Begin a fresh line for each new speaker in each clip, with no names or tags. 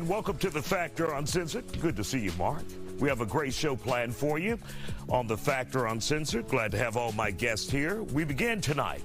And welcome to The Factor Uncensored. Good to see you, Mark. We have a great show planned for you on The Factor Uncensored. Glad to have all my guests here. We begin tonight.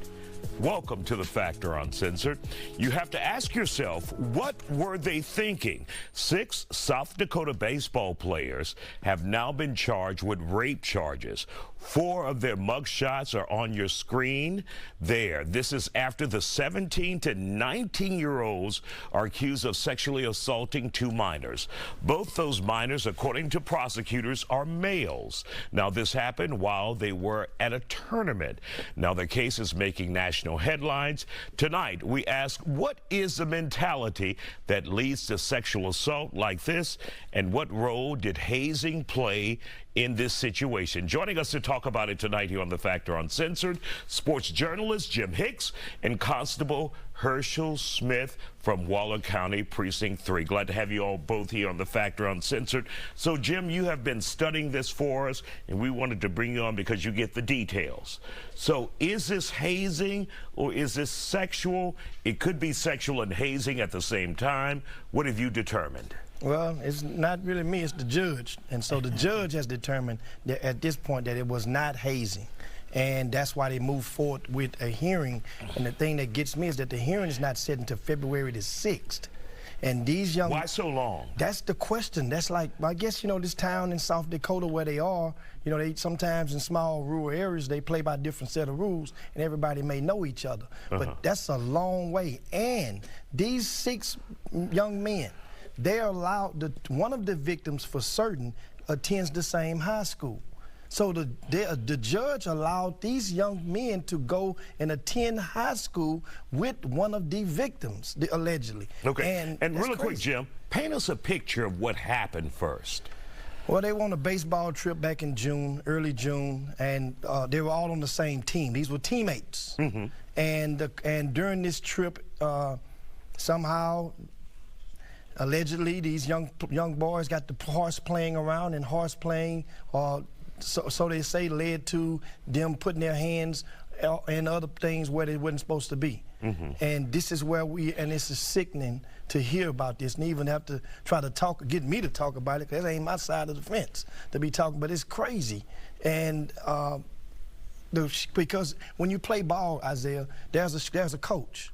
Welcome to The Factor Uncensored. You have to ask yourself, what were they thinking? 6 South Dakota baseball players have now been charged with rape charges. 4 of their mugshots are on your screen there. This is after the 17 to 19-year-olds are accused of sexually assaulting 2 minors. Both those minors, according to prosecutors, are males. Now, this happened while they were at a tournament. Now, the case is making national headlines. Tonight, we ask, what is the mentality that leads to sexual assault like this, and what role did hazing play in this situation? Joining us to talk about it tonight here on The Factor Uncensored, sports journalist Jim Hicks and Constable Herschel Smith from Waller County Precinct 3. Glad to have you all both here on The Factor Uncensored. So, Jim, you have been studying this for us, and we wanted to bring you on because you get the details. So, is this hazing or is this sexual? It could be sexual and hazing at the same time. What have you determined?
Well, it's not really me, it's the judge. And so the judge has determined that at this point that it was not hazing. And that's why they moved forward with a hearing. And the thing that gets me is that the hearing is not set until February the 6th. And these young...
Why so long?
That's the question. That's like, I guess, you know, this town in South Dakota where they are, you know, they sometimes in small rural areas, they play by a different set of rules, and everybody may know each other. But that's a long way. And these 6 young men, they're allowed, one of the victims for certain attends the same high school. So the judge allowed these young men to go and attend high school with one of the victims, allegedly.
Okay, and really quick, Jim, paint us a picture of what happened first.
Well, they were on a baseball trip back in June, early June, and they were all on the same team. These were teammates. And during this trip, somehow, allegedly, these young boys got the horse playing around, and horse playing, so they say, led to them putting their hands and other things where they wasn't supposed to be. And this is where and this is sickening to hear about this, and even have to try to get me to talk about it, because that ain't my side of the fence to be talking, but it's crazy. And because when you play ball, Isaiah, there's a coach.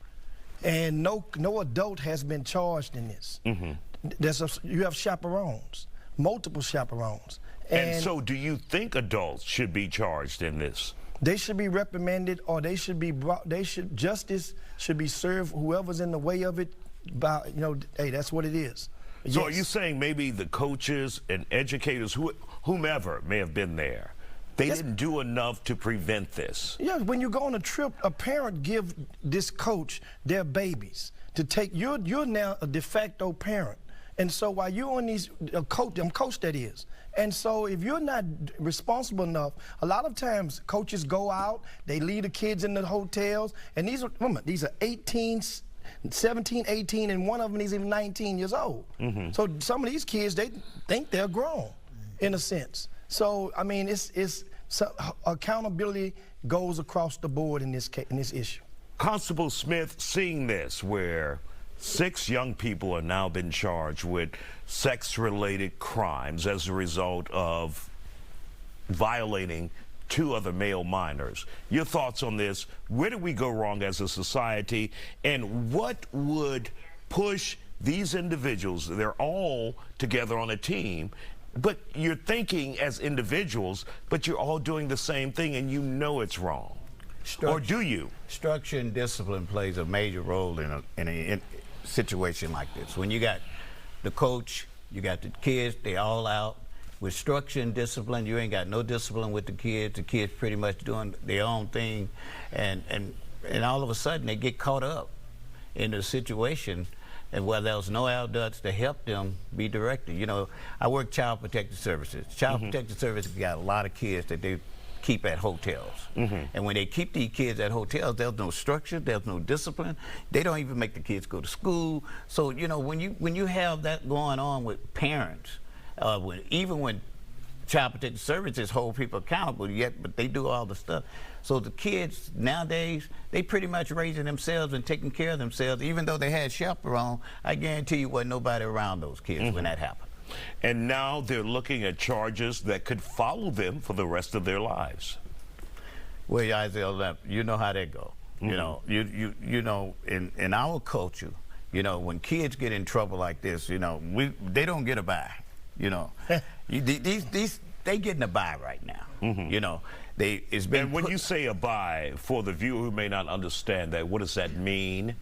And no adult has been charged in this. You have chaperones, multiple chaperones.
And so do you think adults should be charged in this?
They should be reprimanded, or they should be brought, justice should be served whoever's in the way of it, by, you know, hey, that's what it is.
So are you saying maybe the coaches and educators, whomever may have been there, they didn't do enough to prevent this? Yeah,
when you go on a trip, a parent give this coach their babies to take. You're now a de facto parent, and so while you're on these coach that is, and so if you're not responsible enough, a lot of times coaches go out, they leave the kids in the hotels, and these are 18. 17, 18, and one of them is even 19 years old. So some of these kids, they think they're grown, in a sense. So I mean, accountability goes across the board in this issue.
Constable Smith, seeing this, where 6 young people are now been charged with sex-related crimes as a result of violating 2 other male minors. Your thoughts on this? Where did we go wrong as a society? And what would push these individuals? They're all together on a team, but you're thinking as individuals, but you're all doing the same thing, and you know it's wrong. Or do you?
Structure and discipline plays a major role in a situation like this. When you got the coach, you got the kids, they all out. With structure and discipline, you ain't got no discipline with the kids. The kids pretty much doing their own thing, and all of a sudden they get caught up in a situation, and where there was no adults to help them be directed. You know, I work Child Protective Services. Child Protective Services got a lot of kids that they keep at hotels. And when they keep these kids at hotels, there's no structure, there's no discipline. They don't even make the kids go to school. So, you know, when you have that going on with parents, even when Child Protective Services hold people accountable yet, but they do all the stuff. So the kids nowadays, they pretty much raising themselves and taking care of themselves. Even though they had chaperone, I guarantee you wasn't nobody around those kids when that happened.
And now they're looking at charges that could follow them for the rest of their lives.
Well, Isaiah, you know how that go. You know, you know, in our culture, you know, when kids get in trouble like this, you know, they don't get a bye. You know, they getting a bye right now. You know, it's been.
And when you say a bye, for the viewer who may not understand that, what does that mean?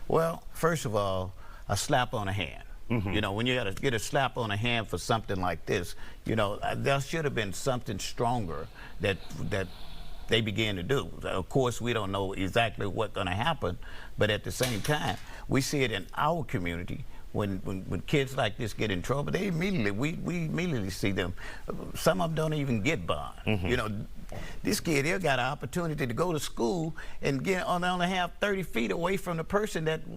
Well, first of all, a slap on the hand. You know, when you got to get a slap on the hand for something like this, you know, there should have been something stronger that they began to do. Of course, we don't know exactly what's going to happen, but at the same time, we see it in our community. When kids like this get in trouble, they immediately, we immediately see them. Some of them don't even get bond. You know, this kid here got an opportunity to go to school and get only have 30 feet away from the person that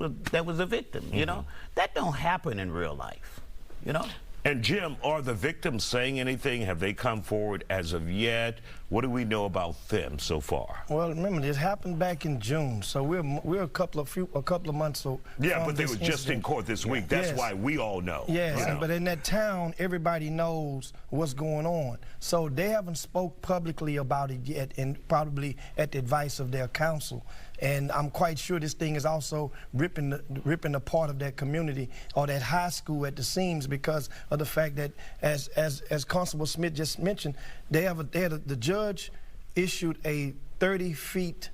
was a victim. You know, that don't happen in real life. You know.
And Jim, are the victims saying anything? Have they come forward as of yet? What do we know about them so far?
Well, remember, this happened back in June, so we're a couple of months. So
yeah, but they were just in court this week. That's why we all know.
Yes,
you know?
But in that town, everybody knows what's going on. So they haven't spoke publicly about it yet, and probably at the advice of their counsel. And I'm quite sure this thing is also ripping a part of that community or that high school at the seams because of the fact that, as Constable Smith just mentioned, the judge issued a 30 feet.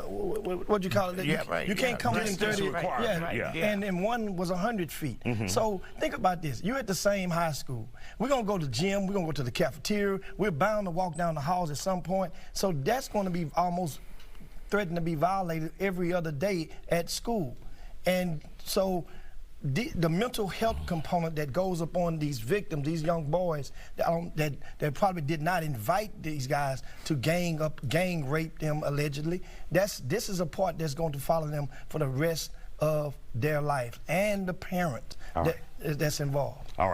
What'd you call it?
Yeah, right.
You can't come within 30.
Yeah.
And one was 100 feet. So think about this. You're at the same high school. We're going to go to the gym. We're going to go to the cafeteria. We're bound to walk down the halls at some point. So that's going to be almost threatened to be violated every other day at school. And so the mental health component that goes upon these victims, these young boys that probably did not invite these guys to gang rape them allegedly, this is a part that's going to follow them for the rest of their life, and the parent that's involved.
All right.